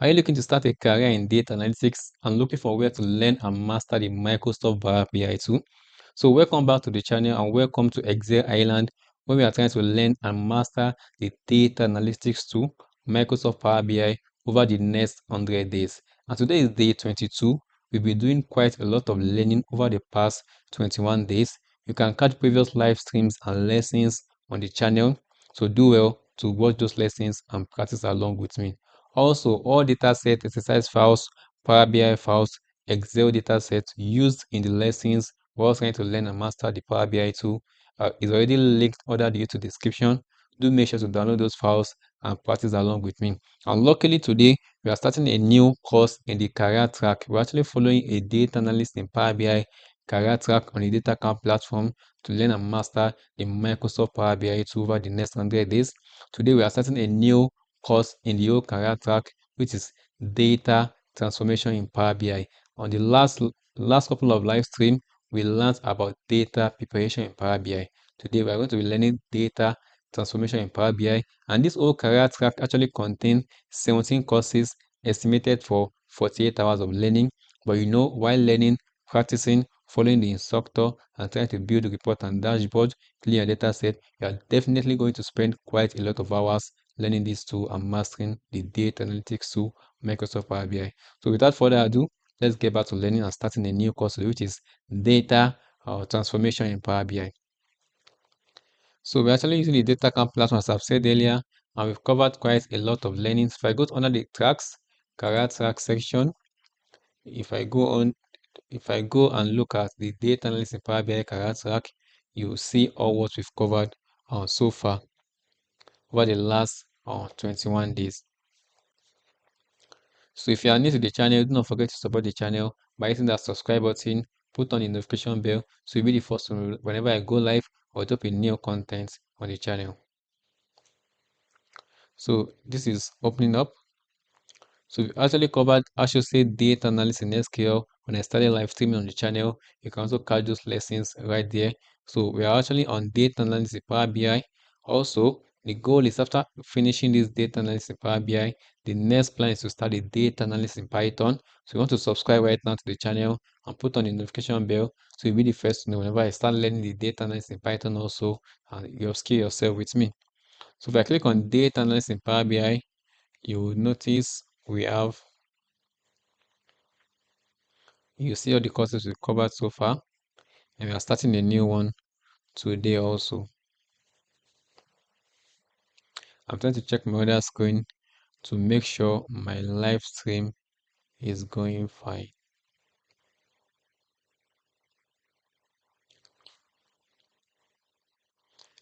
Are you looking to start a career in data analytics and looking for where to learn and master the Microsoft Power BI tool? So welcome back to the channel and welcome to Excel Island, where we are trying to learn and master the data analytics tool, Microsoft Power BI, over the next 100 days. And today is day 22. We've been doing quite a lot of learning over the past 21 days. You can catch previous live streams and lessons on the channel. So do well to watch those lessons and practice along with me. Also, all dataset exercise files, Power BI files, Excel datasets used in the lessons we're trying to learn and master the Power BI tool is already linked under the YouTube description. Do make sure to download those files and practice along with me. And luckily today, we are starting a new course in the career track. We're actually following a data analyst in Power BI career track on the DataCamp platform to learn and master the Microsoft Power BI tool over the next 100 days. Today, we are starting a new course in the old career track, which is data transformation in Power BI. On the last couple of live stream, we learned about data preparation in Power BI. Today, we are going to be learning data transformation in Power BI, and this whole career track actually contains 17 courses estimated for 48 hours of learning. But while learning, practicing, following the instructor, and trying to build a report and dashboard, clear data set, you are definitely going to spend quite a lot of hours learning this tool and mastering the data analytics tool, Microsoft Power BI. So without further ado, let's get back to learning and starting a new course, which is data transformation in Power BI. So we're actually using the DataCamp platform, as I've said earlier, and we've covered quite a lot of learnings. If I go under the tracks, career track section, if I go and look at the data analysis in Power BI career track, you see all what we've covered so far over the last 21 days. So if you are new to the channel, do not forget to support the channel by hitting that subscribe button, put on the notification bell so you'll be the first to know whenever I go live or drop a new content on the channel. So this is opening up. So we actually covered associate data analysis in SQL when I started live streaming on the channel. You can also catch those lessons right there. So we are actually on data analysis in Power BI. Also, the goal is after finishing this data analysis in Power BI, the next plan is to start the data analysis in Python. So you want to subscribe right now to the channel and put on the notification bell so you'll be the first to know whenever I start learning the data analysis in Python also, and you'll skill yourself with me. So if I click on data analysis in Power BI, you will notice you see all the courses we've covered so far, and we are starting a new one today also. I'm trying to check my other screen to make sure my live stream is going fine.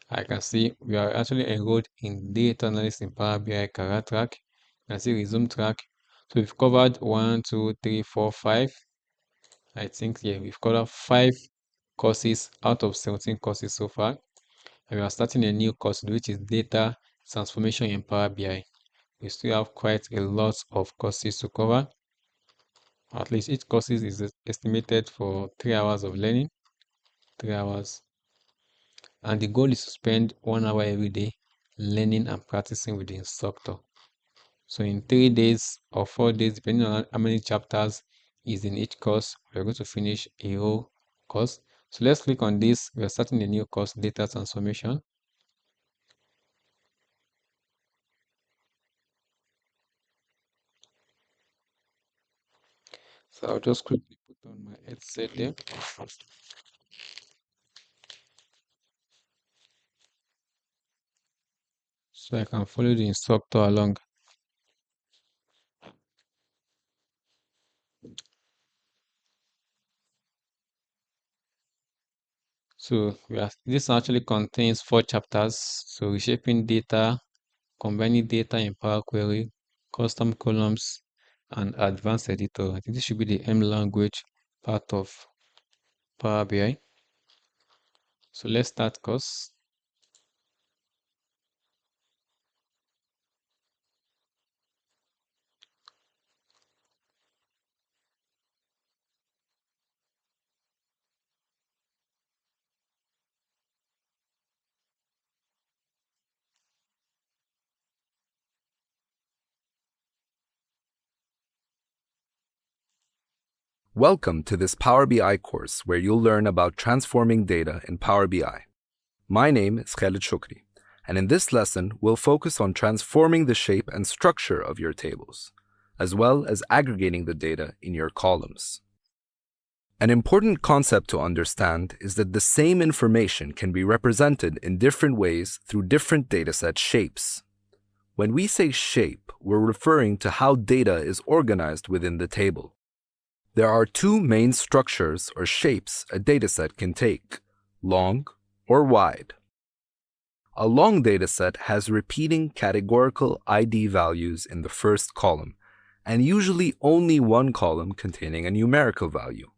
I can see we are actually enrolled in data analysis in Power BI career track. You can see resume track. So we've covered 1, 2, 3, 4, 5. I think we've covered 5 courses out of 17 courses so far. And we are starting a new course, which is data transformation in Power BI. We still have quite a lot of courses to cover. At least each course is estimated for 3 hours of learning, 3 hours. And the goal is to spend 1 hour every day learning and practicing with the instructor. So in 3 days or 4 days, depending on how many chapters is in each course, we're going to finish a whole course. So let's click on this. We're starting a new course, data transformation. So I'll just quickly put on my headset there. So I can follow the instructor along. So this actually contains 4 chapters. So reshaping data, combining data in Power Query, custom columns, and advanced editor. I think this should be the M language part of Power BI. So let's start course. Welcome to this Power BI course where you'll learn about transforming data in Power BI. My name is Khaled Shukri, and in this lesson, we'll focus on transforming the shape and structure of your tables, as well as aggregating the data in your columns. An important concept to understand is that the same information can be represented in different ways through different dataset shapes. When we say shape, we're referring to how data is organized within the table. There are two main structures or shapes a dataset can take, long or wide. A long dataset has repeating categorical ID values in the first column, and usually only one column containing a numerical value.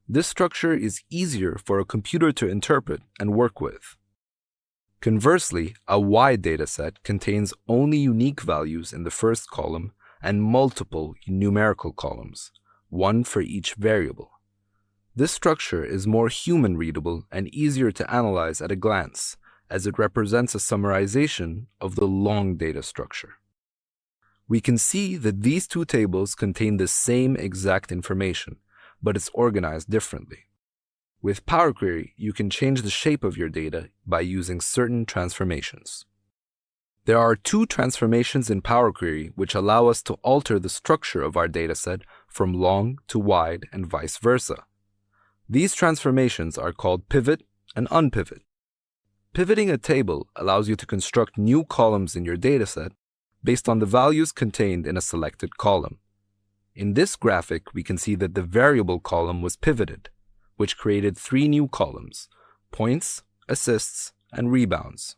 This structure is easier for a computer to interpret and work with. Conversely, a wide dataset contains only unique values in the first column and multiple numerical columns, one for each variable. This structure is more human-readable and easier to analyze at a glance, as it represents a summarization of the long data structure. We can see that these two tables contain the same exact information, but it's organized differently. With Power Query, you can change the shape of your data by using certain transformations. There are two transformations in Power Query which allow us to alter the structure of our dataset from long to wide and vice versa. These transformations are called pivot and unpivot. Pivoting a table allows you to construct new columns in your dataset based on the values contained in a selected column. In this graphic, we can see that the variable column was pivoted, which created three new columns: points, assists, and rebounds.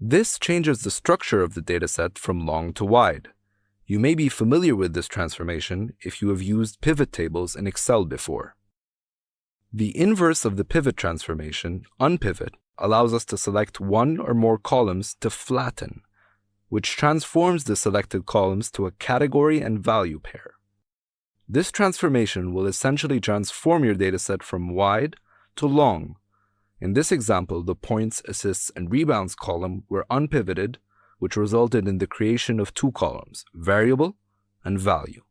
This changes the structure of the dataset from long to wide. You may be familiar with this transformation if you have used pivot tables in Excel before. The inverse of the pivot transformation, unpivot, allows us to select one or more columns to flatten, which transforms the selected columns to a category and value pair. This transformation will essentially transform your dataset from wide to long. In this example, the points, assists, and rebounds column were unpivoted, which resulted in the creation of two columns, variable and value.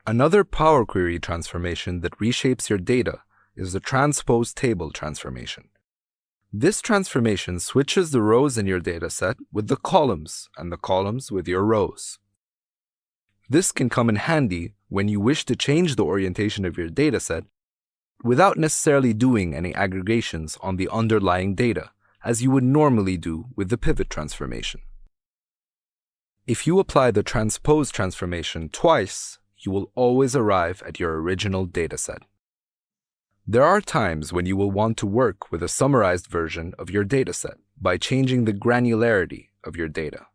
Another Power Query transformation that reshapes your data is the transpose table transformation. This transformation switches the rows in your dataset with the columns and the columns with your rows. This can come in handy when you wish to change the orientation of your dataset without necessarily doing any aggregations on the underlying data, as you would normally do with the pivot transformation. If you apply the transpose transformation twice, you will always arrive at your original dataset. There are times when you will want to work with a summarized version of your dataset by changing the granularity of your data.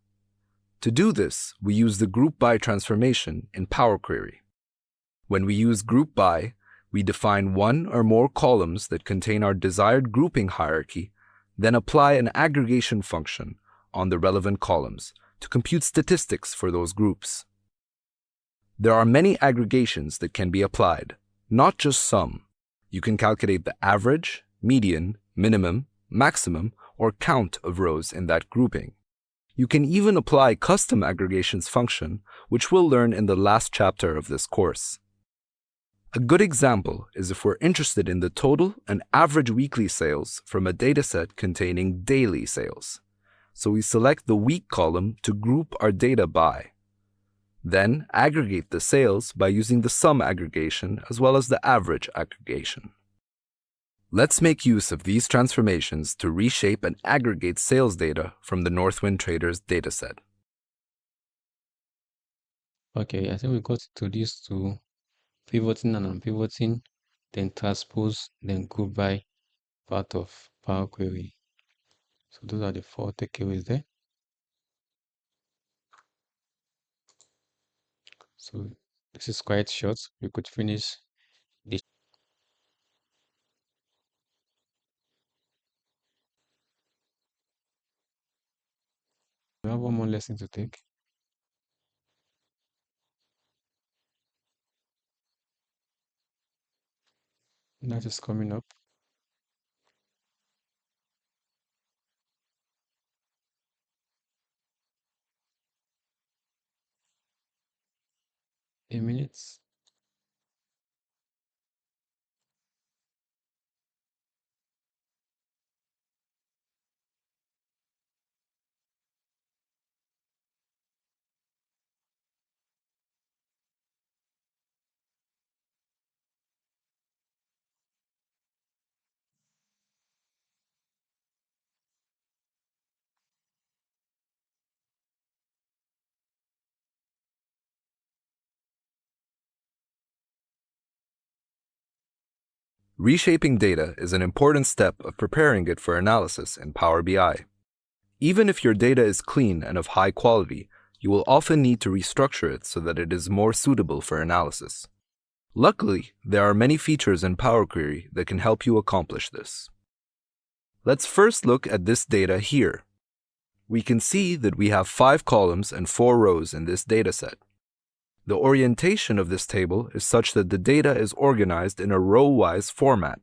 To do this, we use the group by transformation in Power Query. When we use group by, we define one or more columns that contain our desired grouping hierarchy, then apply an aggregation function on the relevant columns to compute statistics for those groups. There are many aggregations that can be applied, not just some. You can calculate the average, median, minimum, maximum, or count of rows in that grouping. You can even apply custom aggregations function, which we'll learn in the last chapter of this course. A good example is if we're interested in the total and average weekly sales from a dataset containing daily sales. So we select the week column to group our data by. Then aggregate the sales by using the sum aggregation as well as the average aggregation. Let's make use of these transformations to reshape and aggregate sales data from the Northwind Traders dataset. Okay, I think we got to these two: pivoting and unpivoting, then transpose, then group by part of Power Query. So those are the 4 takeaways there. So this is quite short. We could finish this. We have one more lesson to take. That is coming up. A minute. Reshaping data is an important step of preparing it for analysis in Power BI. Even if your data is clean and of high quality, you will often need to restructure it so that it is more suitable for analysis. Luckily, there are many features in Power Query that can help you accomplish this. Let's first look at this data here. We can see that we have 5 columns and 4 rows in this dataset. The orientation of this table is such that the data is organized in a row-wise format,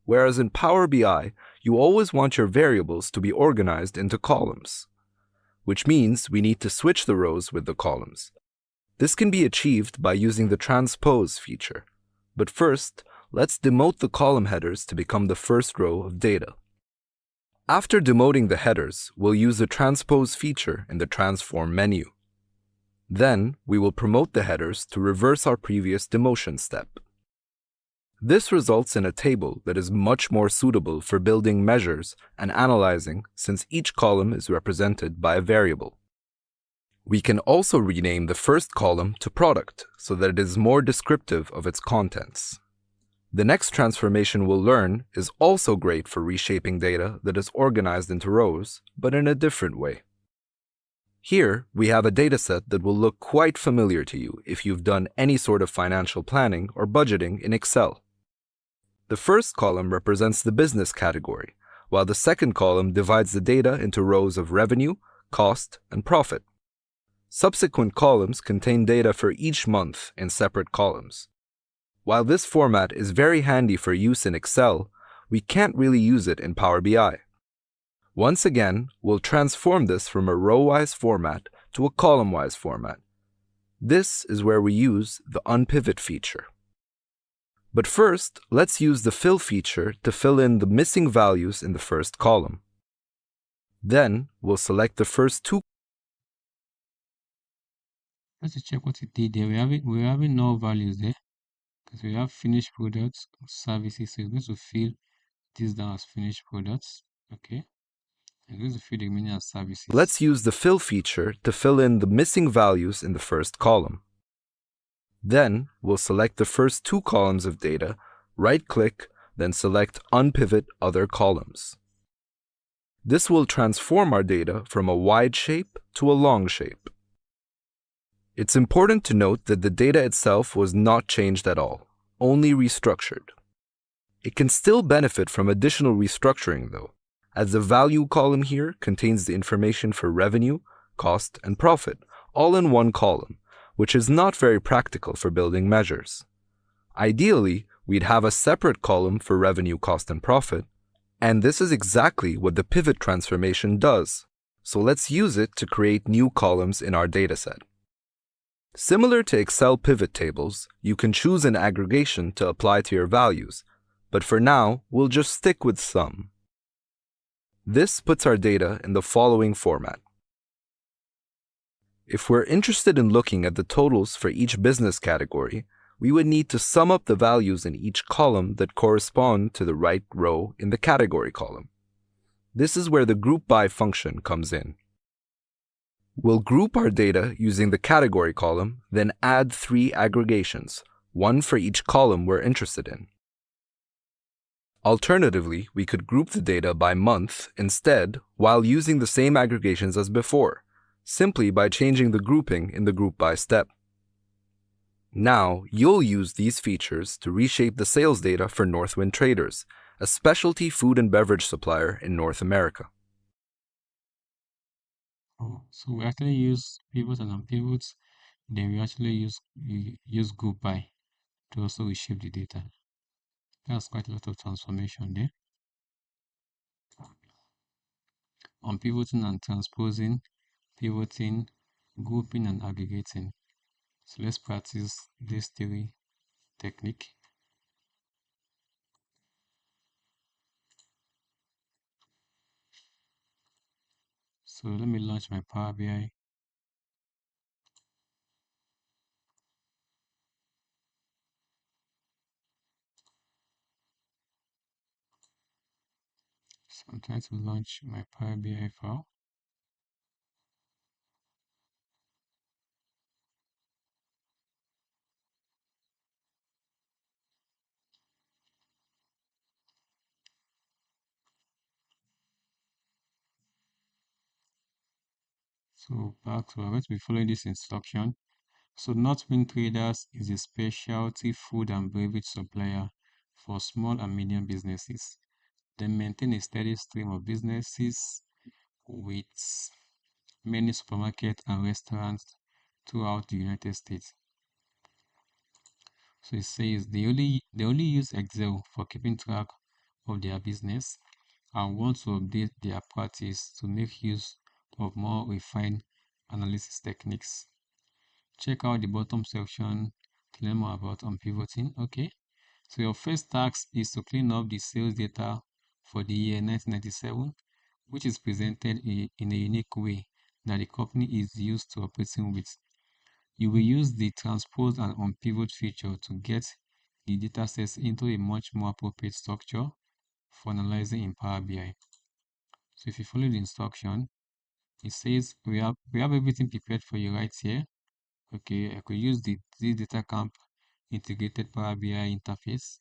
whereas in Power BI, you always want your variables to be organized into columns, which means we need to switch the rows with the columns. This can be achieved by using the transpose feature. But first, let's demote the column headers to become the first row of data. After demoting the headers, we'll use the transpose feature in the transform menu. Then, we will promote the headers to reverse our previous demotion step. This results in a table that is much more suitable for building measures and analyzing, since each column is represented by a variable. We can also rename the first column to product so that it is more descriptive of its contents. The next transformation we'll learn is also great for reshaping data that is organized into rows, but in a different way. Here, we have a dataset that will look quite familiar to you if you've done any sort of financial planning or budgeting in Excel. The first column represents the business category, while the second column divides the data into rows of revenue, cost, and profit. Subsequent columns contain data for each month in separate columns. While this format is very handy for use in Excel, we can't really use it in Power BI. Once again, we'll transform this from a row-wise format to a column-wise format. This is where we use the unpivot feature. But first, let's use the fill feature to fill in the missing values in the first column. Then, we'll select the first 2. Let's check what it did there. We're having no values there because we have finished products, services. So it's going to fill this down as finished products. Okay. I'm going to fill the remaining as services. Let's use the fill feature to fill in the missing values in the first column. Then, we'll select the first 2 columns of data, right-click, then select Unpivot Other Columns. This will transform our data from a wide shape to a long shape. It's important to note that the data itself was not changed at all, only restructured. It can still benefit from additional restructuring though, as the value column here contains the information for revenue, cost, and profit, all in one column, which is not very practical for building measures. Ideally, we'd have a separate column for revenue, cost, and profit, and this is exactly what the pivot transformation does. So let's use it to create new columns in our dataset. Similar to Excel pivot tables, you can choose an aggregation to apply to your values, but for now, we'll just stick with sum. This puts our data in the following format. If we're interested in looking at the totals for each business category, we would need to sum up the values in each column that correspond to the right row in the category column. This is where the group by function comes in. We'll group our data using the category column, then add 3 aggregations, 1 for each column we're interested in. Alternatively, we could group the data by month instead while using the same aggregations as before, simply by changing the grouping in the group by step. Now, you'll use these features to reshape the sales data for Northwind Traders, a specialty food and beverage supplier in North America. Oh, so we actually use pivots and unpivots, then we use group by to also reshape the data. That's quite a lot of transformation there. On pivoting and transposing, pivoting, grouping and aggregating. So let's practice this 3 technique. So let me launch my Power BI. So I'm trying to launch my Power BI file. So we're going to be following this instruction. So Northwind Traders is a specialty food and beverage supplier for small and medium businesses. They maintain a steady stream of businesses with many supermarkets and restaurants throughout the United States. So it says they only use Excel for keeping track of their business and want to update their practice to make use of more refined analysis techniques. Check out the bottom section to learn more about pivoting. Okay, so your first task is to clean up the sales data for the year 1997, which is presented in a unique way that the company is used to operating with. You will use the transpose and unpivot feature to get the datasets into a much more appropriate structure for analyzing in Power BI. So if you follow the instruction, it says we have everything prepared for you right here. Okay, I could use the DataCamp integrated Power BI interface,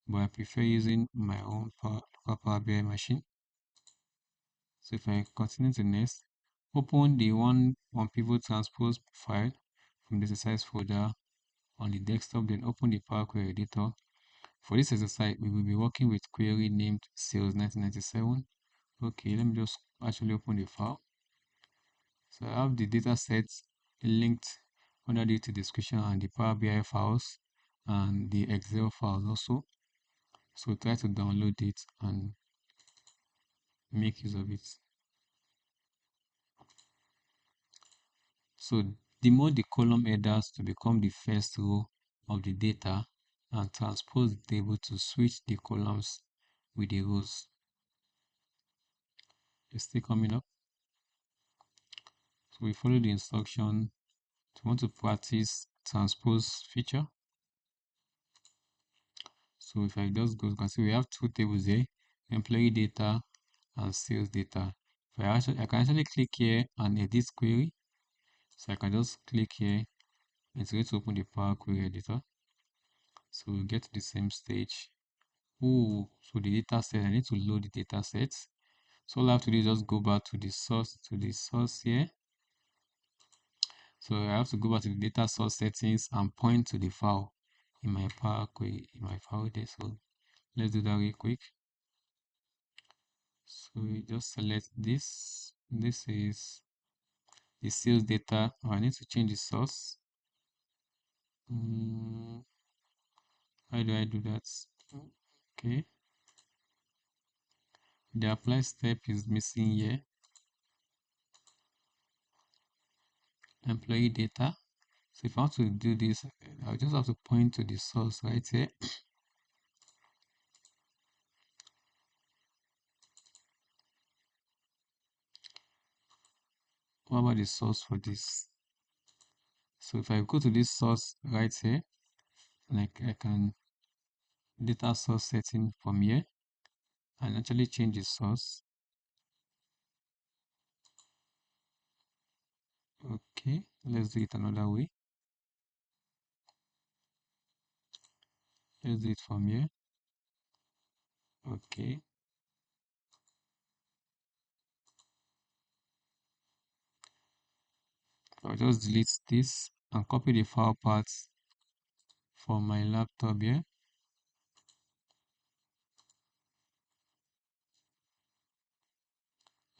but I prefer using my own Power BI machine. So if I continue to next, open the one pivot transpose file from the exercise folder on the desktop, then open the Power Query editor. For this exercise, we will be working with query named sales 1997. Okay, let me just actually open the file. So I have the data sets linked under the description and the Power BI files and the Excel files also. So try to download it and make use of it. So demote the column headers to become the first row of the data and transpose the table to switch the columns with the rows. It's still coming up. So we follow the instruction to want to practice transpose feature. So if I just go, you can see we have two tables here, employee data and sales data. If I can actually click here and edit query. So I can just click here. It's going to open the Power Query editor. So we get to the same stage. Oh, so the data set, I need to load the data sets. So all I have to do is just go back to the source here. So I have to go back to the data source settings and point to the file in my Power Query, in my file there. So let's do that real quick. So we just select this. This is the sales data. Oh, I need to change the source. How do I do that? Okay. The apply step is missing here. Employee data. So if I want to do this, I'll just have to point to the source right here. What about the source for this? So if I go to this source right here, like I can data source setting from here and actually change the source. Okay, let's do it another way. Let's do it from here. Okay. I'll just delete this and copy the file path from my laptop here.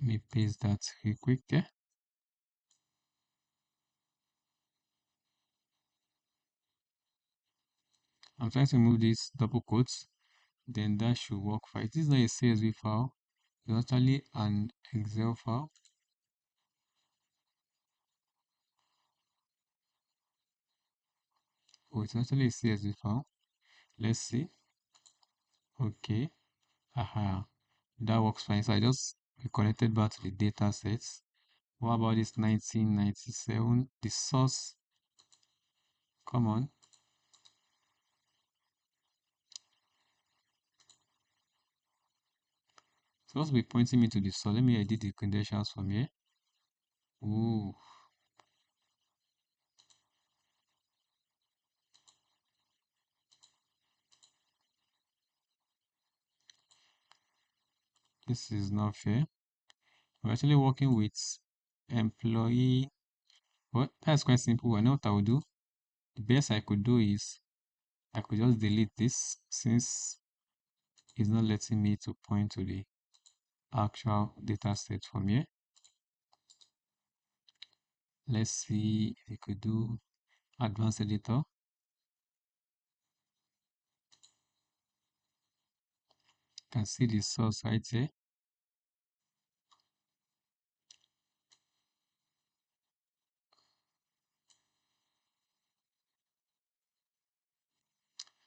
Let me paste that real quick there. I'm trying to remove these double quotes, then that should work fine. This is not a CSV file, it's actually an Excel file. Oh, it's actually a CSV file. Let's see. Okay. Aha. That works fine. So I just reconnected back to the data sets. What about this 1997? The source. Come on. It's supposed to be pointing me to the source. Let me edit the credentials from here. Ooh. This is not fair. We're actually working with employee. Well, that's quite simple. I know what I will do. The best I could do is I could just delete this since it's not letting me to point to the actual data set from here. Let's see if we could do advanced editor. You can see the source right here.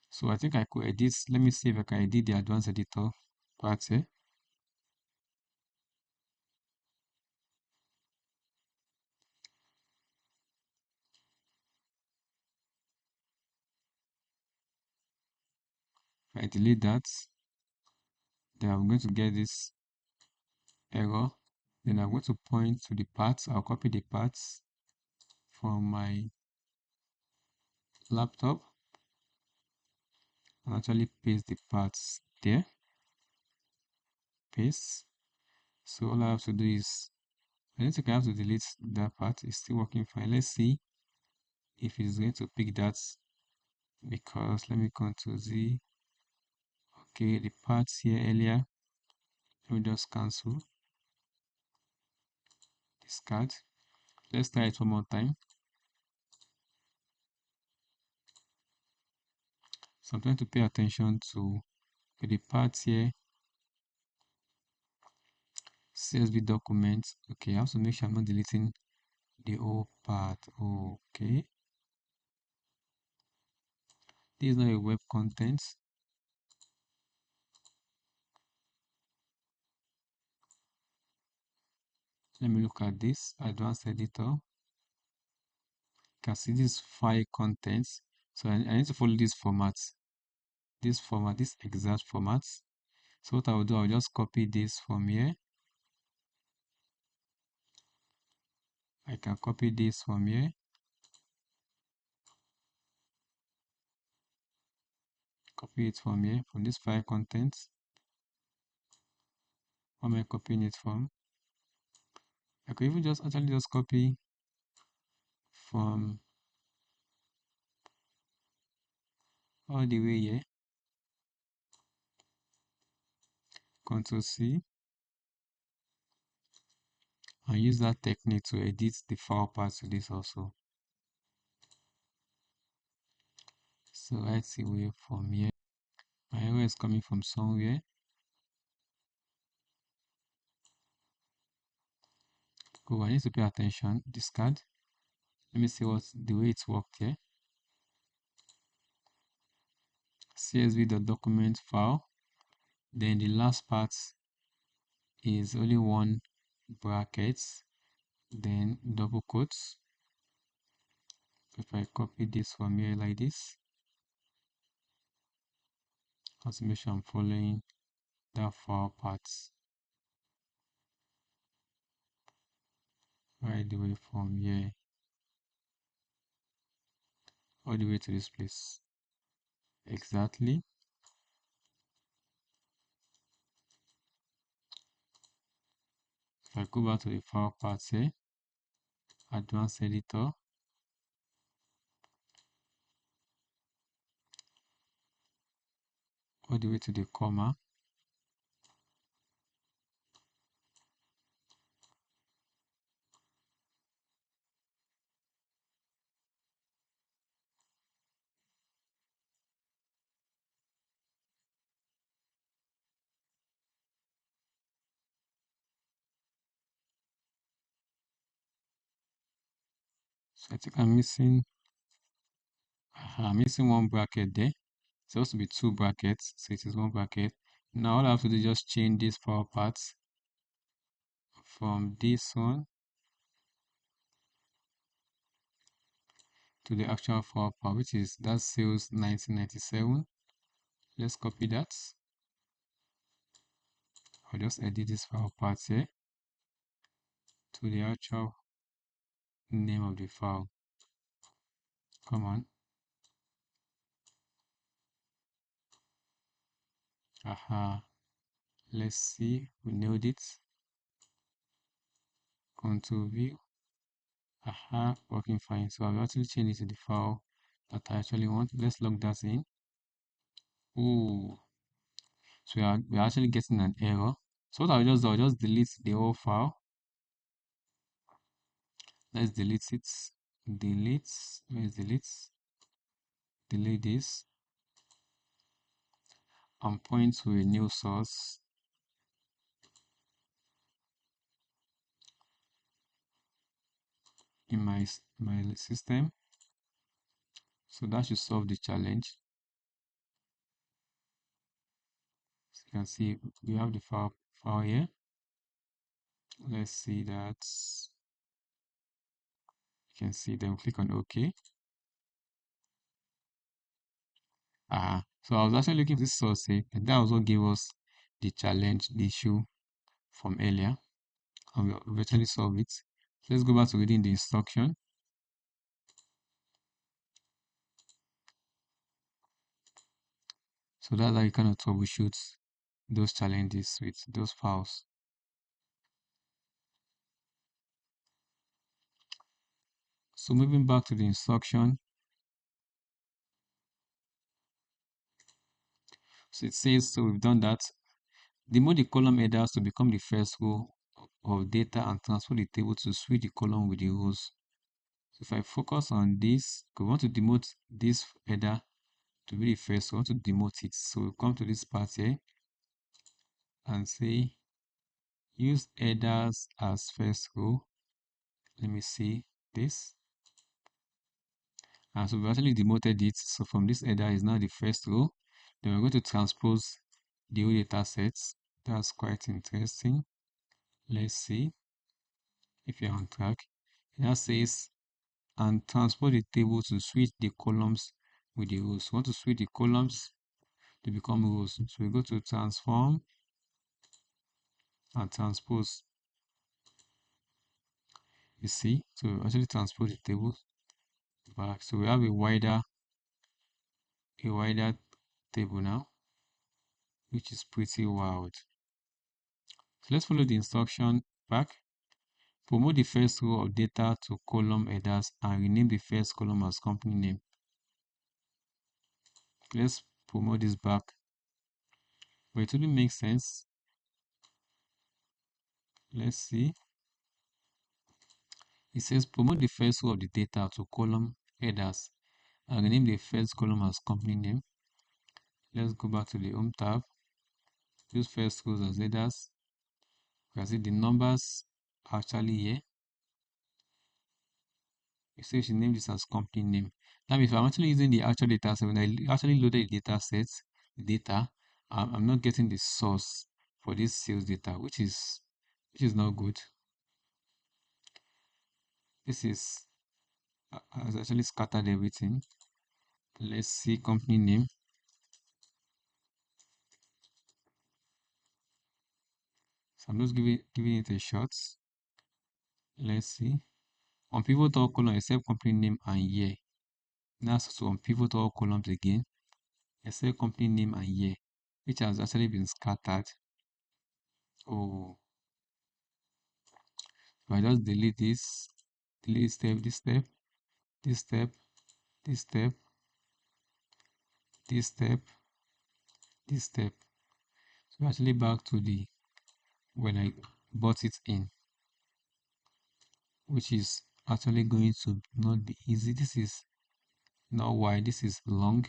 So I think I could edit. Let me see if I can edit the advanced editor part here. If I delete that, then I'm going to get this error. Then I'm going to point to the parts. I'll copy the parts from my laptop and actually paste the parts there. Paste. So all I have to do is, I don't think I have to delete that part. It's still working fine. Let's see if it's going to pick that, because let me Ctrl Z. Okay, the parts here earlier. Let me just cancel, discard. Let's try it one more time. So I'm trying to pay attention to the parts here. CSV documents. Okay, I have to make sure I'm not deleting the whole part. Okay. This is not a web content. Let me look at this advanced editor. You can see this file contents. So I need to follow this format. This exact format. So what I will do, I'll just copy this from here. I can copy this from here. Copy it from here, from this file contents. Where am I copying it from? I could even just actually just copy from all the way here. Ctrl C. And use that technique to edit the file path to this also. So let's see where from here. My error is coming from somewhere. Oh, I need to pay attention. Discard. Let me see what's the way it's worked here. CSV.document file. Then the last part is only one bracket, then double quotes. If I copy this from here like this, I have to make sure I'm following that file path right the way from here all the way to this place. Exactly. If I go back to the file path here, advanced editor, all the way to the comma. So I think I'm missing one bracket there. It's supposed to be two brackets, so it is one bracket. Now all I have to do is just change this file path from this one to the actual file path, which is that sales 1997. Let's copy that. I'll just edit this file path here to the actual name of the file. Come on. Aha. Let's see. We nailed it. Control V. Aha, working fine. So I've actually changed it to the file that I actually want. Let's log that in. Oh, so we're actually getting an error. So what I'll just do, I'll just delete the whole file. Let's delete it. Delete. Where's delete? Delete this and point to a new source. In my system. So that should solve the challenge. So you can see we have the file here. Let's see that. You can see them. Click on OK. So I was actually looking for this source here, and that also gave us the challenge, the issue from earlier, and we eventually solve it. So let's go back to reading the instruction. So that's how you kind of troubleshoot those challenges with those files. So moving back to the instruction. So it says, so we've done that. Demote the column headers to become the first row of data and transfer the table to switch the column with the rows. So if I focus on this, we want to demote this header to be the first, we want to demote it. So we'll come to this part here and say use headers as first row. Let me see this. And so we actually demoted it. So from this header is now the first row. Then we're going to transpose the whole data sets. That's quite interesting. Let's see if you're on track. It now says and transpose the table to switch the columns with the rows. We want to switch the columns to become rows. So we go to transform and transpose. You see, so actually transpose the table back. So we have a wider table now, which is pretty wild. So let's follow the instruction back. Promote the first row of data to column headers and rename the first column as company name. Let's promote this back, but it wouldn't make sense. Let's see. It says promote the first row of the data to column headers and rename the first column as company name. Let's go back to the home tab. Use first rows as headers. You can see the numbers are actually here. You say you should name this as company name. Now, if I'm actually using the actual data set, when I actually loaded the data set, the data, I'm not getting the source for this sales data, which is not good. This is has actually scattered everything. Let's see company name. So I'm just giving it a shot. Let's see. On pivot all column except company name and year. Now so on pivot all columns again, except company name and year, which has actually been scattered. Oh, if I just delete this, delete step, this step, this step, this step, this step, this step. So actually back to the when I bought it in, which is actually going to not be easy. This is not wide, this is long.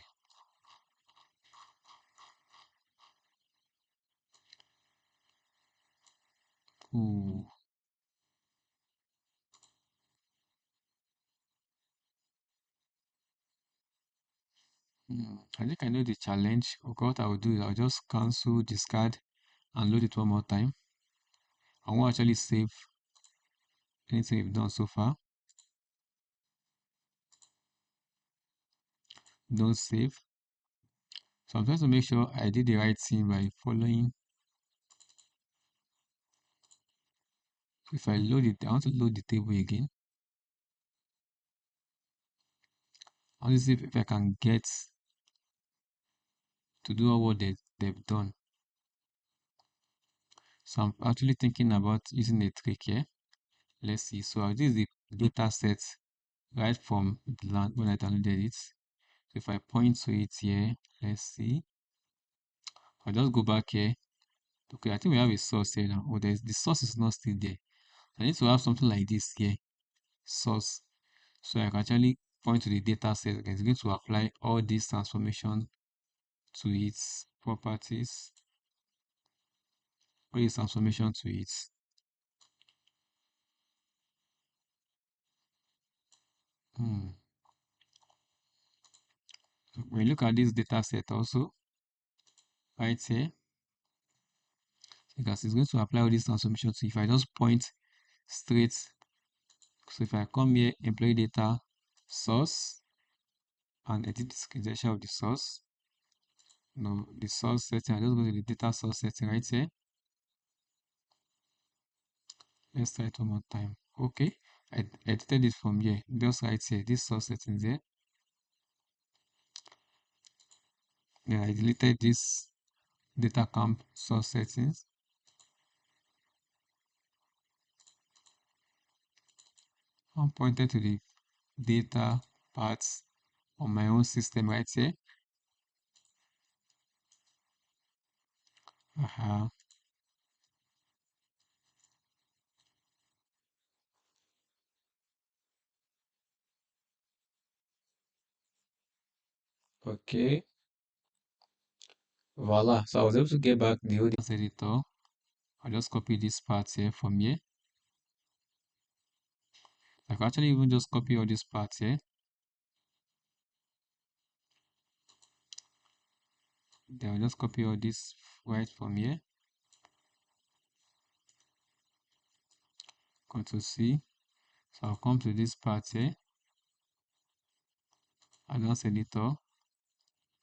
Ooh. I think I know the challenge. What I will do is I'll just cancel, discard, and load it one more time. I won't actually save anything we've done so far. Don't save. So I'm trying to make sure I did the right thing by following. If I load it, I want to load the table again. I want to see if I can get to do what they've done. So I'm actually thinking about using a trick here. Let's see. So this is the data set right from when I downloaded it. So if I point to it here, let's see. I'll just go back here. Okay, I think we have a source here now. Oh, the source is not still there. I need to have something like this here, source. So I can actually point to the data set. Okay, it's going to apply all these transformation to its properties, all these transformation to it. When you look at this data set also, right here, because it's going to apply all these transformations. So if I just point straight, so if I come here, employee data source, and edit the credential of the source, no, the source setting, I just go to the data source setting right here. Let's try it one more time. Okay, I edited it from here, just right here, this source settings here. Then I deleted this DataCamp source settings. I'm pointed to the data parts on my own system right here. Okay, voila. So I was able to get back the old editor. I'll just copy this part here from here. I can actually even just copy all these parts here. Then I'll just copy all this right from here. Control C. So I'll come to this part here. Advanced editor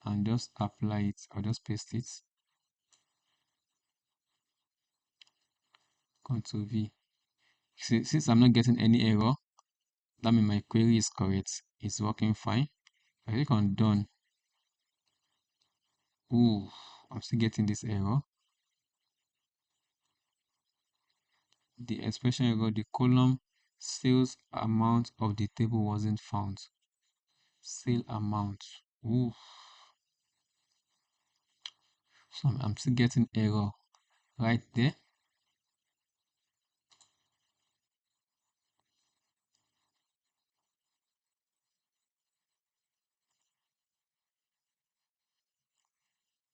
and just apply it. I'll just paste it. Control V. See, since I'm not getting any error, that means my query is correct. It's working fine. I click on done. Ooh, I'm still getting this error. The expression error, the column sales amount of the table wasn't found. Sale amount. Ooh. So I'm still getting error right there.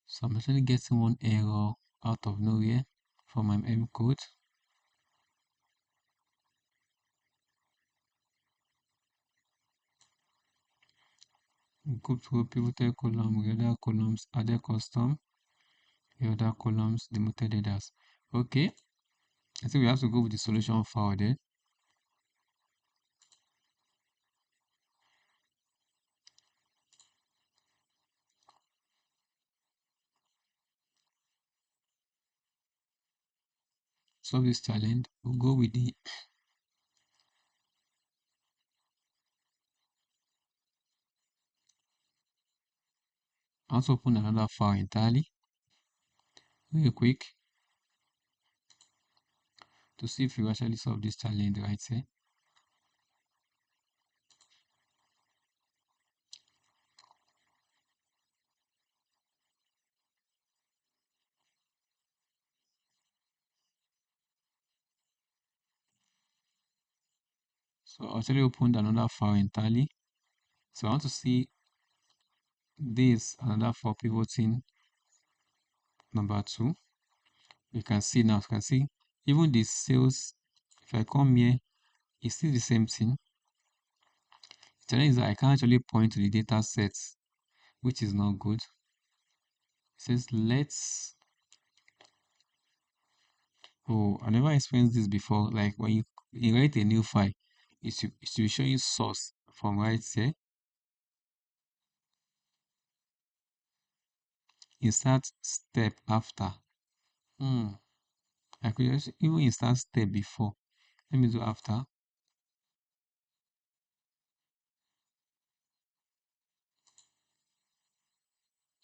So I'm actually getting one error out of nowhere from my M code. Group row, pivoted column, other columns, added custom, other columns, demoted headers. Okay, I think we have to go with the solution file there. Solve this challenge. We'll go with the also open another file entirely real quick to see if we actually solve this challenge right here. So I actually opened another file entirely. So I want to see this another for pivoting number 2. You can see now, you can see even the sales, if I come here, it's still the same thing. The challenge is that I can actually point to the data sets, which is not good. It says I never experienced this before. Like when you write a new file, it should show you source from right here. Insert step after. I could just even insert step before. Let me do after.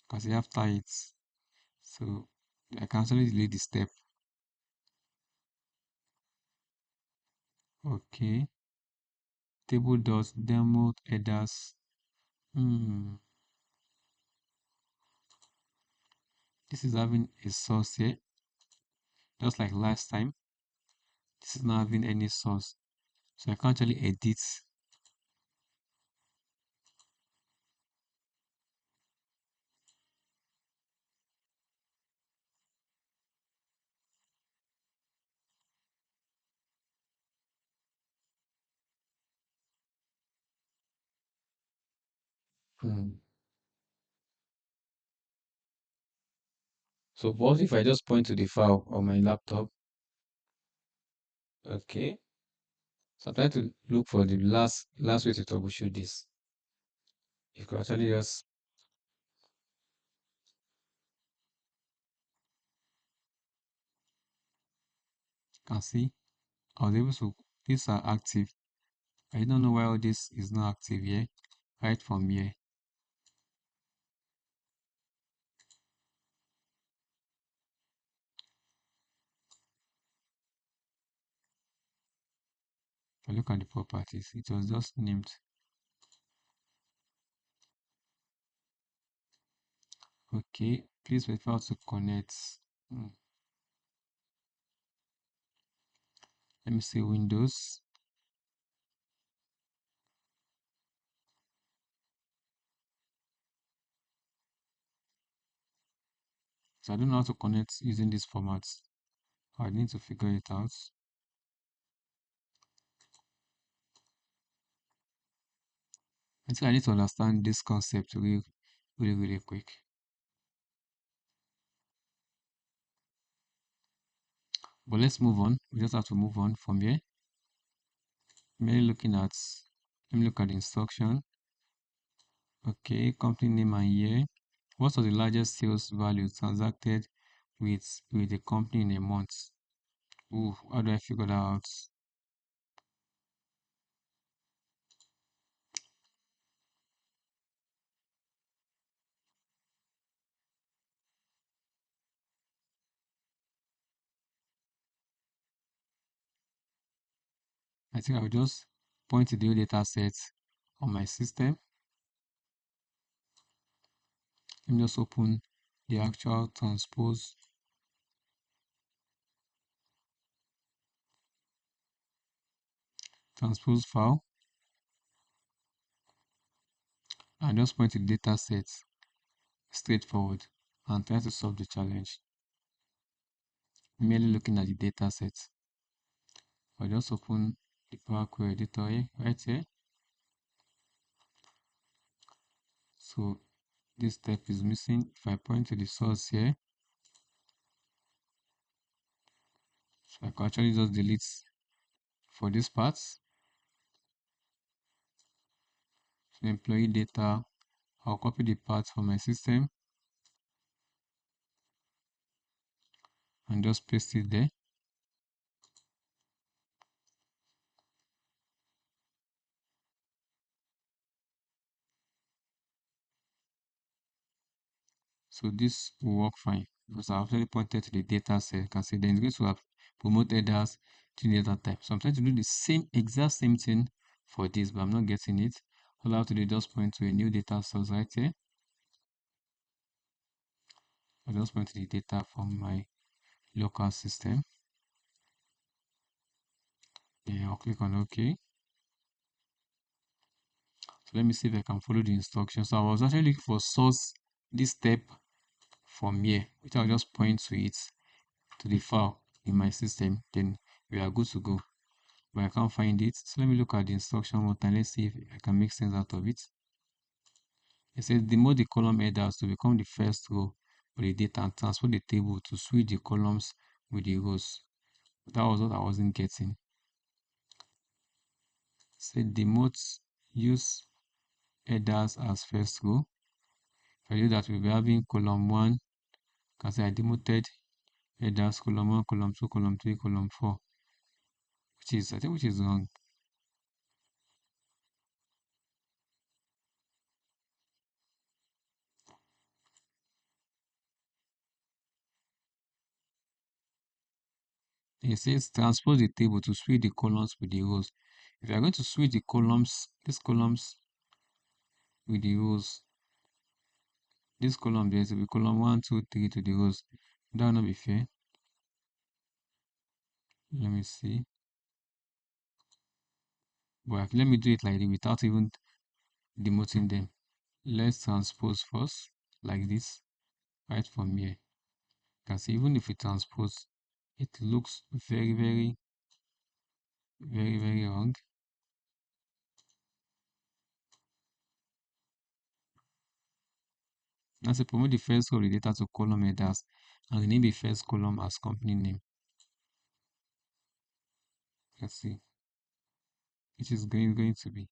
Because after it. So I can actually delete the step. Okay. Table dot demo headers. This is having a source here, just like last time. This is not having any source, so I can't actually edit. Hmm. So what if I just point to the file on my laptop? Okay. So I'm trying to look for the last way to troubleshoot this. You could actually just can see I was able to, these are active. I don't know why all this is not active here. Right from here. If I look at the properties, it was just named. Okay, please refer to connect. Let me see Windows. So I don't know how to connect using this format. I need to figure it out. I think I need to understand this concept really quick. But let's move on. We just have to move on from here. Let me look at the instruction. Okay, company name and year. What was the largest sales value transacted with the company in a month? Ooh, how do I figure that out? I think I'll just point to the data set on my system. Let me just open the actual transpose file and just point to the data set straightforward and try to solve the challenge. Merely looking at the data set. I'll just open the Power Query editor here, right here. So this step is missing. If I point to the source here, so I can actually just delete for this part. So employee data, I'll copy the part from my system and just paste it there. So this will work fine because I actually pointed to the data set. You can see then it's going to have promoted as to data type. So I'm trying to do the exact same thing for this, but I'm not getting it. All I have to do is just point to a new data source right here. I'll just point to the data from my local system. Yeah, I'll click on OK. So let me see if I can follow the instructions. So I was actually looking for source this step from here, which I'll just point to it to the file in my system. Then we are good to go. But I can't find it. So let me look at the instruction one time. Let's see if I can make sense out of it. It says demote the column headers to become the first row of the data and transfer the table to switch the columns with the rows. That was what I wasn't getting. Say demote use headers as first row. If I do that, we'll be having column 1. Can say I demoted headers column 1, column 2, column 3, column 4. I think which is wrong. It says transpose the table to switch the columns with the rows. If you are going to switch the columns, these columns with the rows, this column there will be column 1, 2, 3 to the rows. That will not be fair. Let me see. But let me do it like this without even demoting them. Let's transpose first, like this, right from here. Because even if we transpose, it looks very, very, very, very wrong. Now, say promote the first row of the data to column headers and rename the first column as company name. Let's see. It is going to be.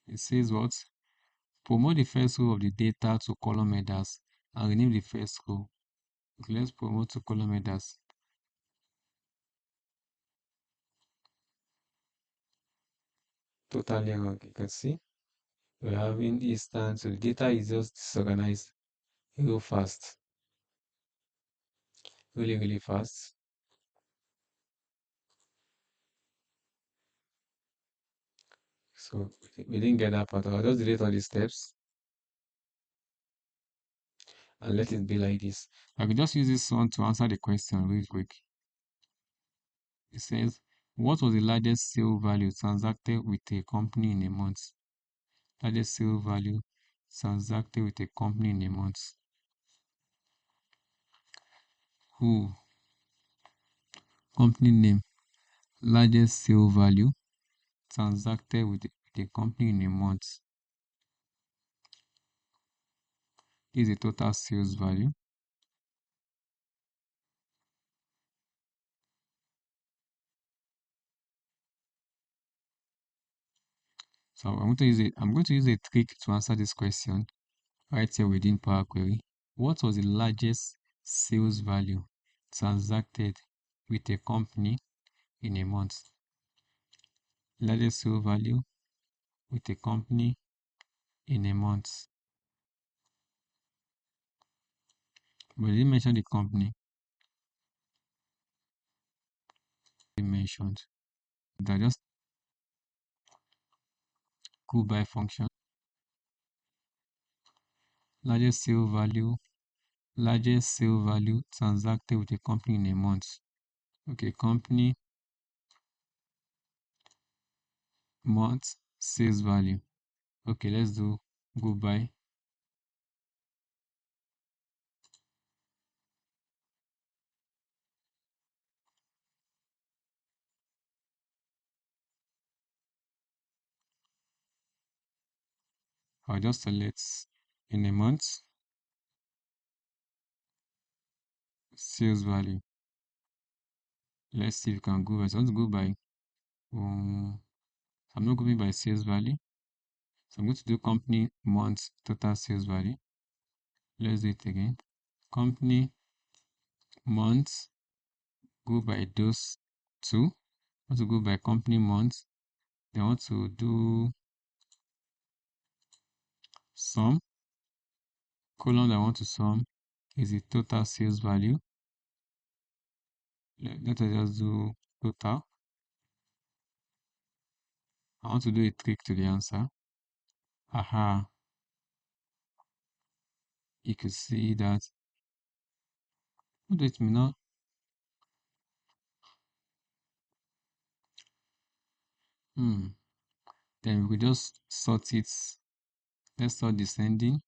It says what? Promote the first row of the data to column headers and rename the first row. Okay, let's promote to column headers. Totally wrong. You can see we're having instance, so the data is just disorganized real fast. Really, really fast. So we didn't get that part. I'll just delete all these steps and let it be like this. I could just use this one to answer the question real quick. It says, what was the largest sale value transacted with a company in a month? Largest sale value transacted with a company in a month. Who? Company name. Largest sale value transacted with a company in a month. This is the total sales value. So I'm going to use a trick to answer this question right here within Power Query. What was the largest sales value transacted with a company in a month? Largest sales value with a company in a month. But it didn't mention the company. It mentioned that just go by function. Largest sale value transacted with a company in a month. Okay, company month sales value. Okay, let's do go by. I'll just select in a month sales value. Let's see if you can go by. So let's go by. I'm not going by sales value. So I'm going to do company month total sales value. Let's do it again. Company month, go by those two. I want to go by company month. Then I want to do sum. Column that I want to sum is the total sales value. Let us just do total. I want to do a trick to the answer. Aha. You can see that. What does it mean now? Then we just sort it. Let's start descending.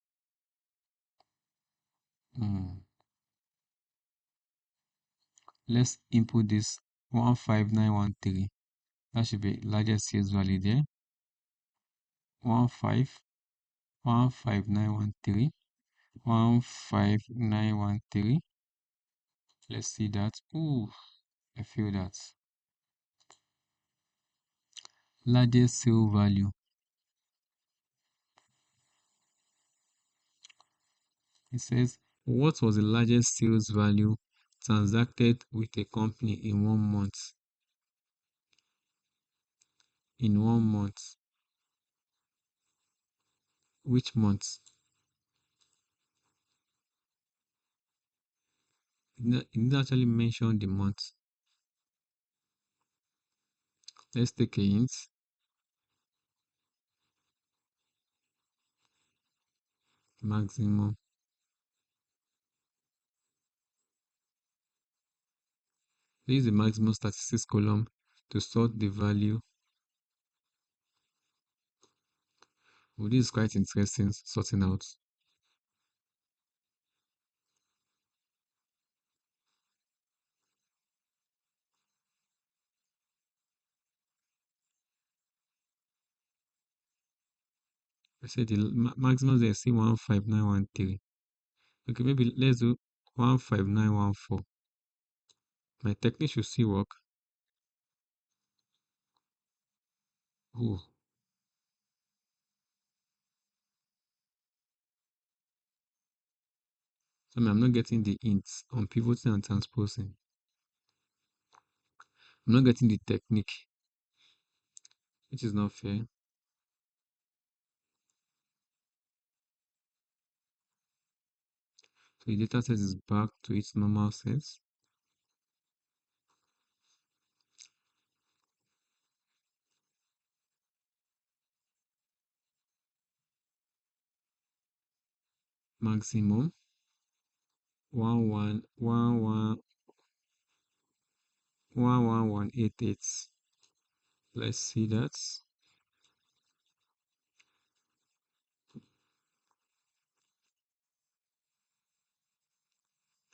Let's input this 15913. That should be largest sales value there. 15913. 15913. Let's see that. Ooh, I feel that. Largest sale value. It says, what was the largest sales value transacted with a company in 1 month? In 1 month. Which month? It didn't actually mention the month. Let's take a hint. Maximum. Use the maximum statistics column to sort the value. Well, this is quite interesting, sorting out. I said the maximum there is 15913. Okay, maybe let's do 15914. My technique should still work. Oh, so I'm not getting the hints on pivoting and transposing. I'm not getting the technique, which is not fair. So the data set is back to its normal set. Maximum 111111188. Let's see that.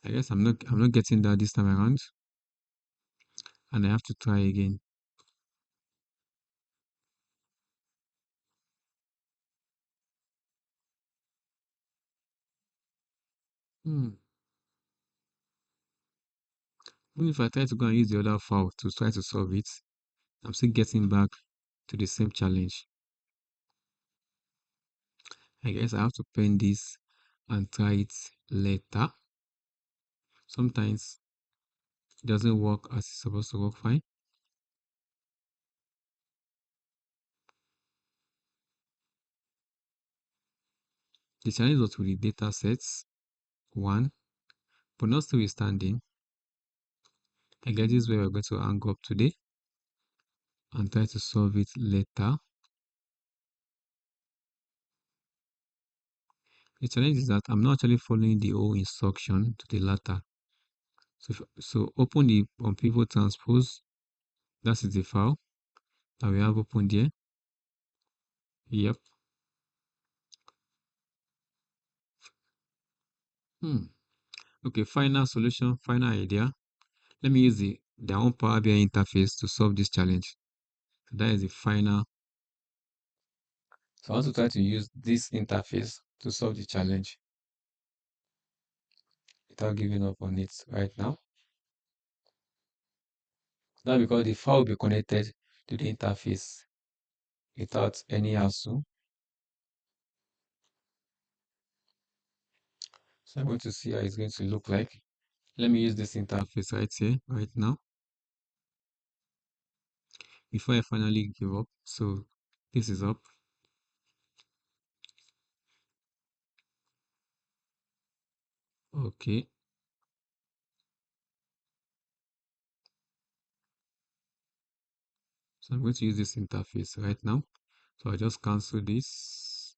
I guess I'm not getting that this time around, and I have to try again. Hmm. Even if I try to go and use the other file to try to solve it, I'm still getting back to the same challenge. I guess I have to pen this and try it later. Sometimes it doesn't work as it's supposed to work fine. The challenge was with the data sets, one, but not notwithstanding, I guess this is where we're going to hang up today and try to solve it later. The challenge is that I'm not actually following the whole instruction to the latter. So open the pivot transpose. That is the file that we have opened here. Yep. Okay, final solution, final idea. Let me use their own Power BI interface to solve this challenge. So that is the final. So I want to try to use this interface to solve the challenge without giving up on it right now. Now because the file will be connected to the interface without any hassle. So I'm going to see how it's going to look like. Let me use this interface right here, right now, before I finally give up. So this is up. Okay. So I'm going to use this interface right now. So I'll just cancel this.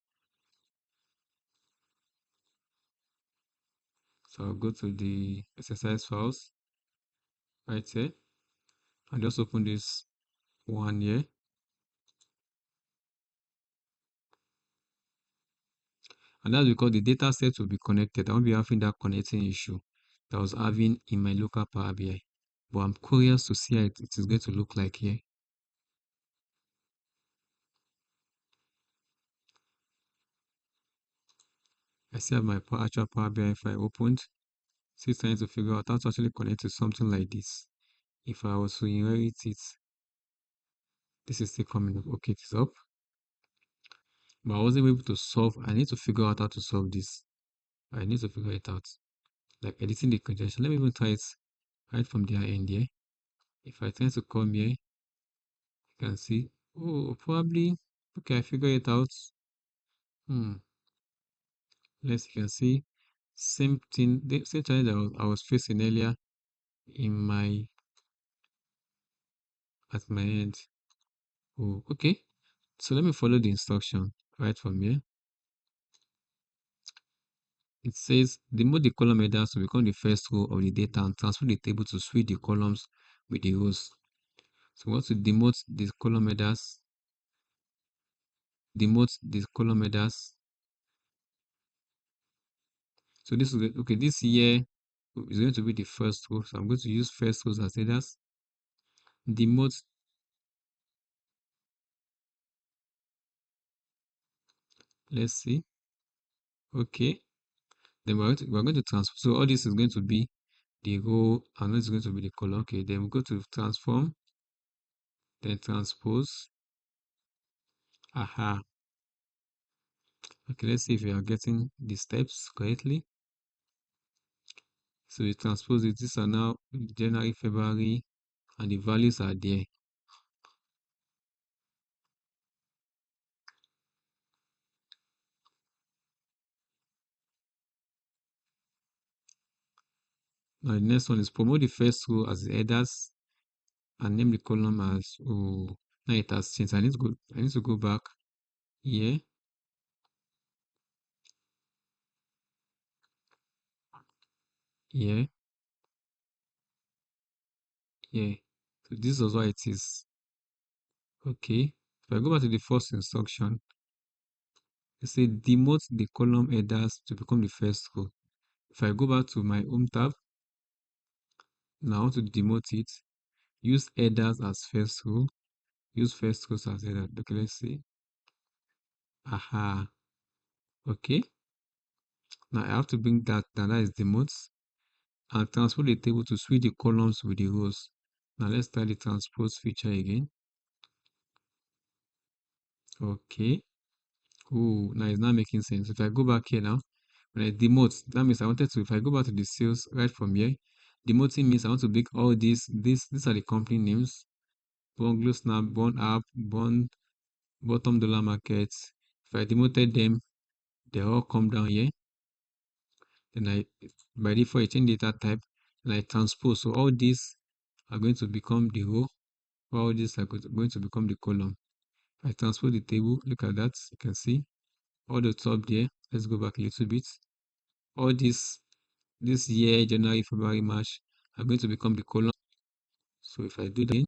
So I'll go to the exercise files right here and just open this one here. And that's because the data set will be connected. I won't be having that connecting issue that I was having in my local Power BI. But I'm curious to see how it is going to look like here. I still have my actual Power BI file opened. Still trying to figure out how to actually connect to something like this. If I was to inherit it, this is still coming up. Okay, it's up. But I wasn't able to solve. I need to figure out how to solve this. I need to figure it out. Like editing the conjunction. Let me even try it right from their end here. If I try to come here, you can see. Oh, probably. Okay, I figure it out. Hmm. Let's you can see Same thing, the same challenge I was facing earlier in my at my end. Oh, okay. So let me follow the instruction right from here. It says demote the column headers to become the first row of the data and transfer the table to switch the columns with the rows. So we want to demote the column headers, demote the column headers. So this is okay. This here is going to be the first row. So I'm going to use first rows as headers. Demote. Let's see. Okay. Then we're going to transfer. So all this is going to be the row, and this is going to be the column. Okay. Then we go to transform. Then transpose. Aha. Okay. Let's see if we are getting the steps correctly. So we transpose it. These are now January, February, and the values are there. Now the next one is promote the first row as the headers and name the column as oh now it has changed. I need to go back here. Here. Here. So this is what it is. Okay. If I go back to the first instruction, it says demote the column headers to become the first row. If I go back to my home tab, now I want to demote it. Use headers as first row. Use first rows as header. Okay, let's see. Aha. Okay. Now I have to bring that down. That is demote. And transpose the table to switch the columns with the rows. Now let's try the transpose feature again. Okay. Oh, now it's not making sense. If I go back here now, when I demote, that means I wanted to, if I go back to the sales right from here, demoting means I want to make all these are the company names. Bungalow Snap, Bond App, Bond, Bottom Dollar Market. If I demoted them, they all come down here. Then by default, I change data type and I transpose. So all these are going to become the row, all these are going to become the column. If I transpose the table, look at that, you can see all the top there. Let's go back a little bit. All this year, January, February, March, are going to become the column. So if I do that,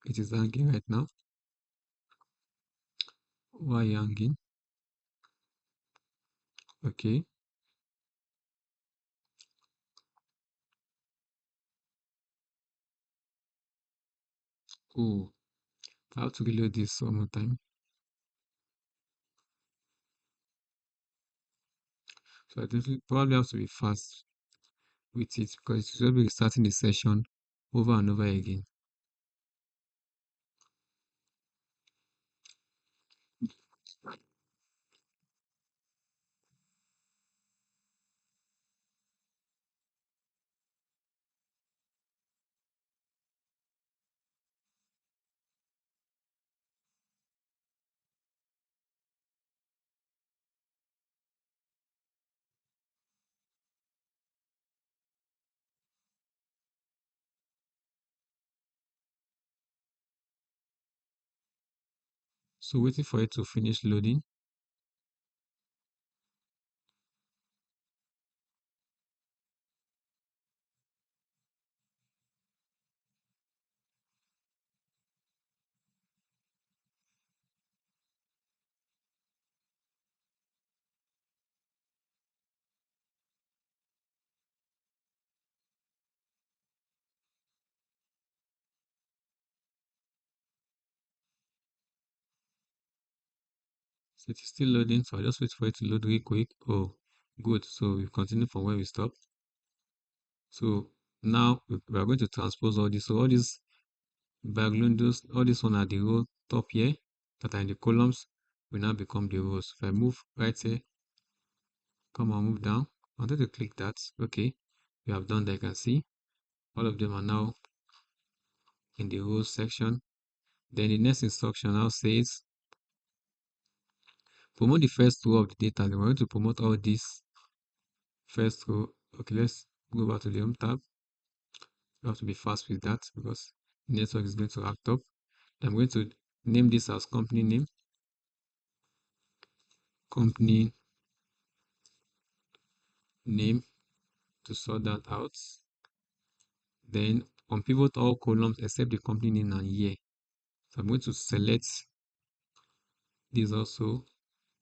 it is hanging right now. Why hanging? Okay. Oh, I have to reload this one more time. So I definitely probably have to be fast with it because it's going to be restarting the session over and over again. So waiting for it to finish loading. So it is still loading, so I'll just wait for it to load really quick. Oh, good. So we continue from where we stopped. So now we are going to transpose all this. So all these backgrounds, all this one are the row top here that are in the columns will now become the rows. If I move right here, come on, move down. I wanted to click that. Okay, we have done that. You can see all of them are now in the rows section. Then the next instruction now says promote the first row of the data. Then we're going to promote all this first row. Okay, let's go back to the home tab. You have to be fast with that because the network is going to act up. I'm going to name this as company name. Company name to sort that out. Then unpivot all columns except the company name and year. So I'm going to select this also.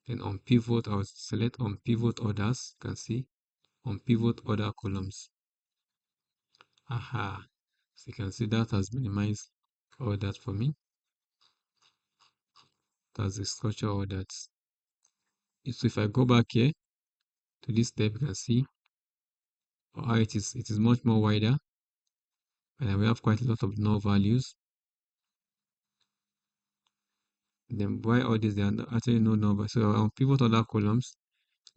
Then on pivot, I'll select on pivot orders. You can see on pivot order columns. Aha. So you can see that has minimized all that for me. That's the structure of that. So if I go back here to this step, you can see how it is much more wider, and we have quite a lot of null values. Then why all this, there are actually no numbers. So on pivot order columns,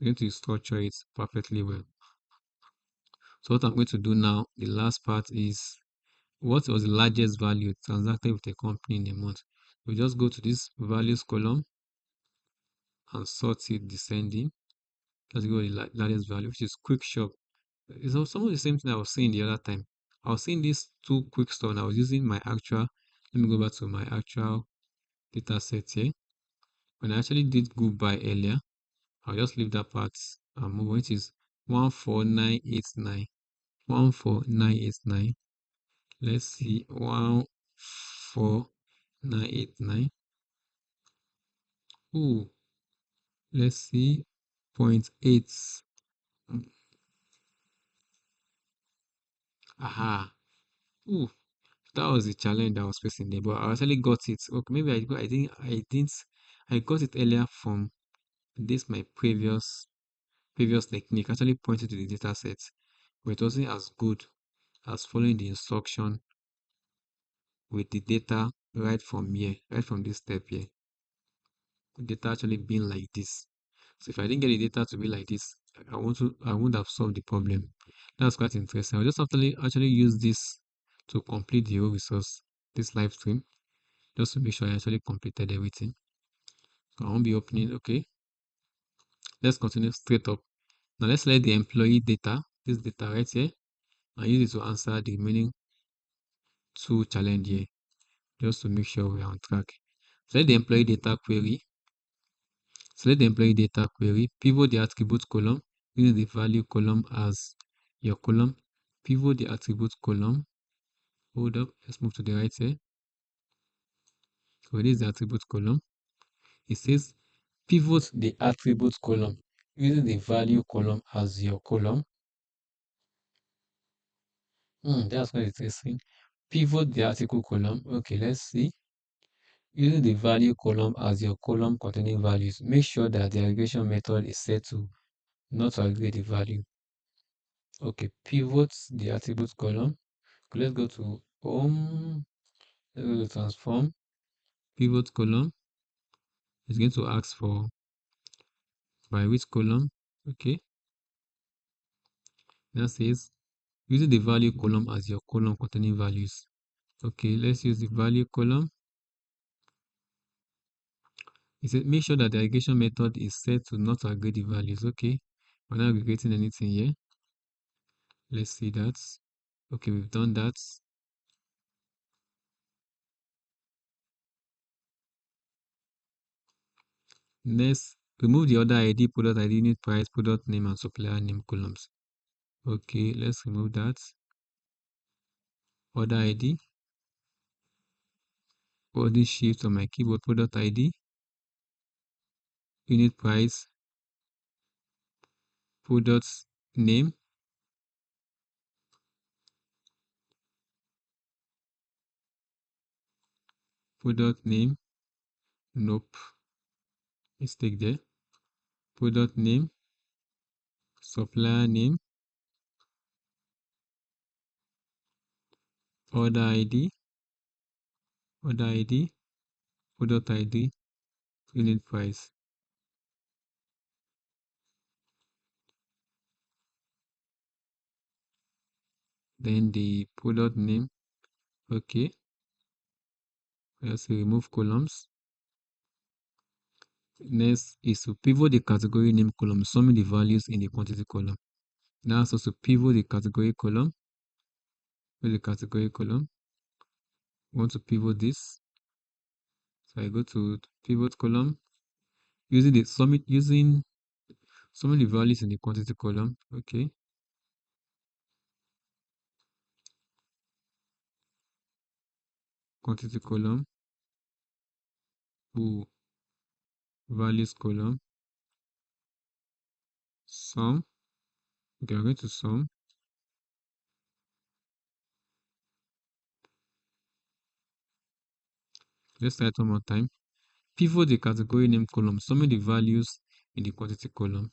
we're going to structure it perfectly well. So what I'm going to do now, the last part is what was the largest value transacted with a company in a month. We just go to this values column and sort it descending. Let's go to the largest value, which is quick shop. It's some of the same thing I was saying the other time. I was saying these two quick store and I was using my actual. Let me go back to my actual data set here. When I actually did goodbye earlier, I'll just leave that part and move on, which is 14989. 14989. Let's see, 14989. Ooh, let's see, 0.8. Aha. Ooh, that was the challenge I was facing there, but I actually got it. Okay, maybe I got it earlier from this my previous technique. Actually pointed to the data set, but it wasn't as good as following the instruction with the data right from here, right from this step here. The data actually being like this. So if I didn't get the data to be like this, I wouldn't have solved the problem. That's quite interesting. I'll just actually use this to complete the whole resource, this live stream, just to make sure I actually completed everything. So I won't be opening. Okay, let's continue straight up. Now let's select the employee data, this data right here, and use it to answer the remaining two challenge here, just to make sure we are on track. Select the employee data query. Select the employee data query. Pivot the attribute column using the value column as your column. Pivot the attribute column. Hold up. Let's move to the right here. So this is the attribute column. It says pivot the attribute column using the value column as your column. That's what it is saying. Pivot the article column. Okay, let's see. Using the value column as your column containing values, make sure that the aggregation method is set to not to aggregate the value. Okay, pivot the attribute column. Let's go to home. Let's go to transform. Pivot column is going to ask for by which column. Okay, that says using the value column as your column containing values. Okay, let's use the value column. It says make sure that the aggregation method is set to not aggregate the values. Okay, we're not aggregating anything here. Let's see that. Okay, we've done that. Next, remove the order ID, product ID, unit price, product name, and supplier name columns. Okay, let's remove that. Order ID, body shift on my keyboard, product ID, unit price, product name, product name, nope, mistake there. Product name, supplier name, order ID, product ID, unit price. Then the product name. Okay, let's remove columns. Next is to pivot the category name column, summing the values in the quantity column. Now also to pivot the category column. With the category column, I want to pivot this. So I go to pivot column using the summing the values in the quantity column. Okay. Quantity column. Values column. Sum. Okay, I'm going to sum. Let's try it one more time. Pivot the category name column, summing the values in the quantity column.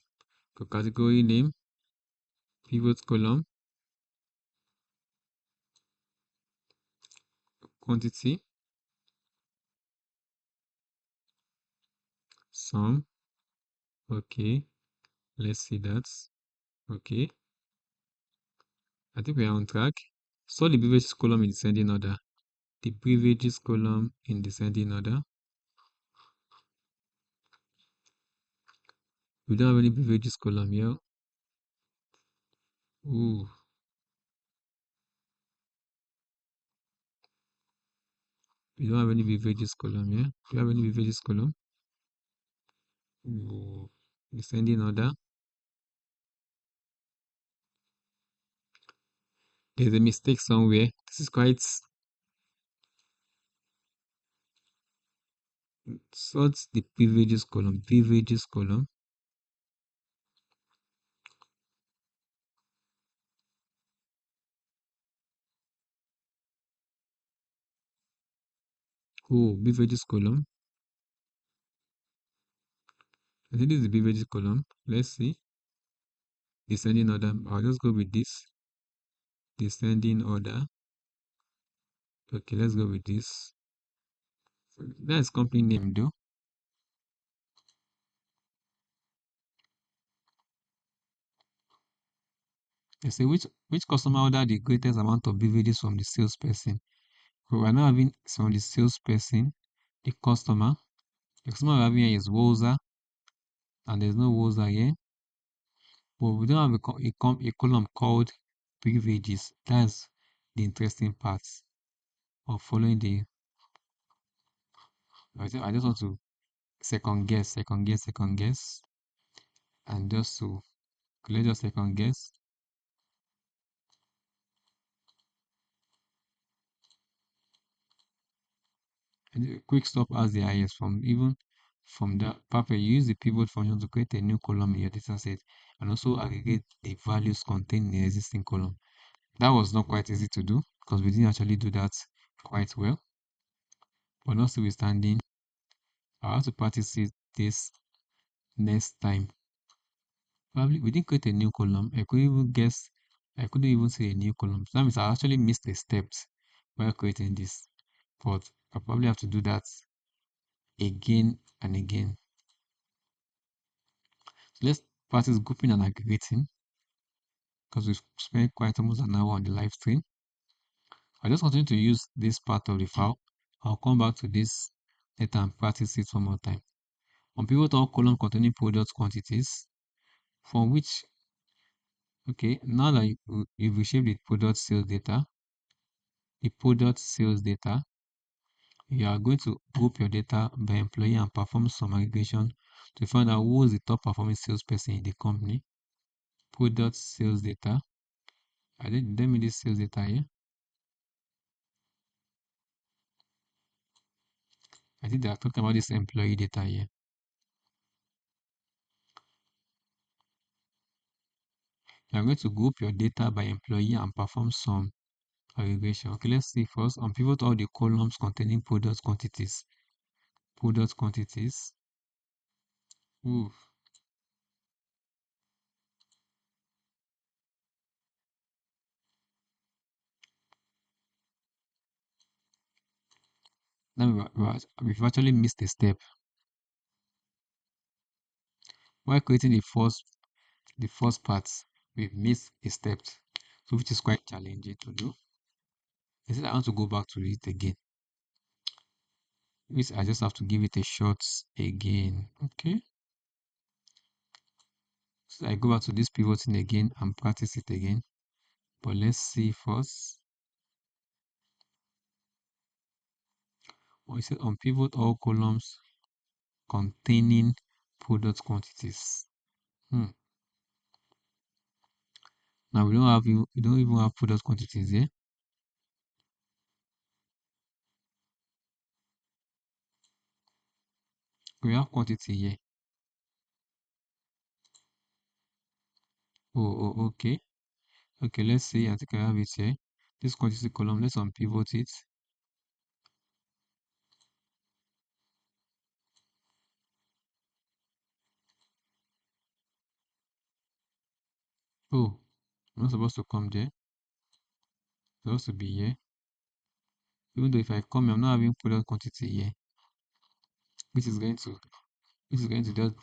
So category name, pivot column, quantity, sum. Okay, let's see that. Okay, I think we are on track. So the beverages column in descending order. The beverages column in descending order. We don't have any beverages column here. Ooh. We don't have any beverages column here. Do you have any beverages column? Ooh. Descending order. There's a mistake somewhere. This is quite sort the beverages column. Beverages column. Oh, beverages column. I think this is the beverages column. Let's see. Descending order. I'll just go with this. Descending order. Okay, let's go with this. That's company name though. They say which customer ordered the greatest amount of beverages from the salesperson. So we're now having from the salesperson, the customer. The customer we're having here is Woza, and there's no Woza here. But we don't have a column called beverages. That's the interesting part of following the. I just want to second guess, and just to let's just second guess. And a quick stop as the IS from that perfect. You use the pivot function to create a new column in your data set and also aggregate the values contained in the existing column. That was not quite easy to do because we didn't actually do that quite well. But notwithstanding, I'll have to practice this next time. Probably we didn't create a new column. I couldn't even say a new column. So that means I actually missed the steps while creating this. But I probably have to do that again and again. So let's practice grouping and aggregating because we've spent quite almost an hour on the live stream. I just continue to use this part of the file. I'll come back to this later and practice it one more time. On pivot all column containing product quantities, from which, okay, now that you've reshaped the product sales data, you are going to group your data by employee and perform some aggregation to find out who is the top performing salesperson in the company. Product sales data. I did them in this sales data here. I think they are talking about this employee data here. You are going to group your data by employee and perform some aggregation. Okay, let's see first. On pivot all the columns containing product quantities. Product quantities. Ooh. Now we've actually missed a step. While creating the first part, we've missed a step, so which is quite challenging to do. I said I want to go back to it again. which I just have to give it a shot again. Okay. So I go back to this pivoting again and practice it again. But let's see first. What is it? On pivot all columns containing product quantities. Now we don't even have product quantities here. We have quantity here. Okay. Okay, let's see. I think I have it here. This quantity column, let's unpivot it. Oh, I'm not supposed to come there. It's supposed to be here. Even though if I come here, I'm not having product quantity here, which is going to just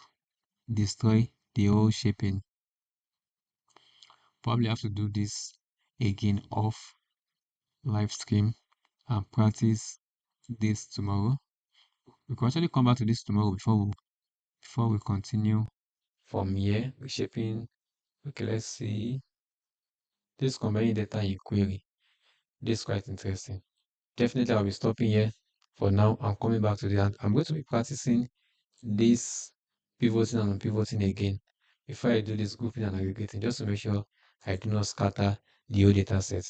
destroy the whole shaping. Probably have to do this again off live stream and practice this tomorrow. We can actually come back to this tomorrow before we continue from here. Reshaping. Okay, let's see. This combining data in query. This is quite interesting. Definitely, I'll be stopping here for now. I'm coming back to that. I'm going to be practicing this pivoting and unpivoting again before I do this grouping and aggregating, just to make sure I do not scatter the whole data set.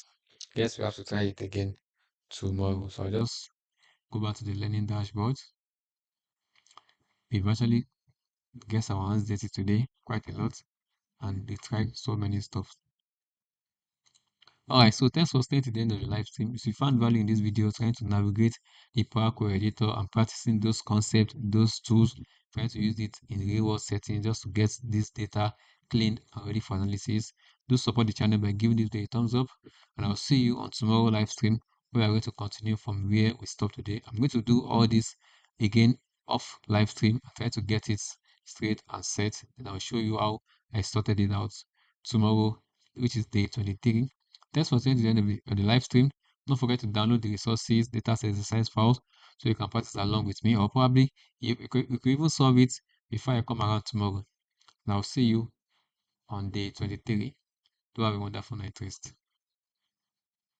Guess we have to try it again tomorrow. So I'll just go back to the learning dashboard. We've actually guessed our hands dirty today quite a lot, and they tried so many stuff. Alright, so thanks for staying to the end of the live stream. If you found value in this video, trying to navigate the Power Query Editor and practicing those concepts, those tools, trying to use it in real world setting just to get this data cleaned and ready for analysis, do support the channel by giving this video a thumbs up. And I'll see you on tomorrow live stream where we're going to continue from where we stopped today. I'm going to do all this again off live stream and try to get it straight and set. Then I'll show you how I sorted it out tomorrow, which is day 23. Thanks for staying to the end of the live stream. Don't forget to download the resources, data set exercise files, so you can practice along with me, or probably you could even solve it before I come around tomorrow. And I'll see you on day 23. Do have a wonderful night rest.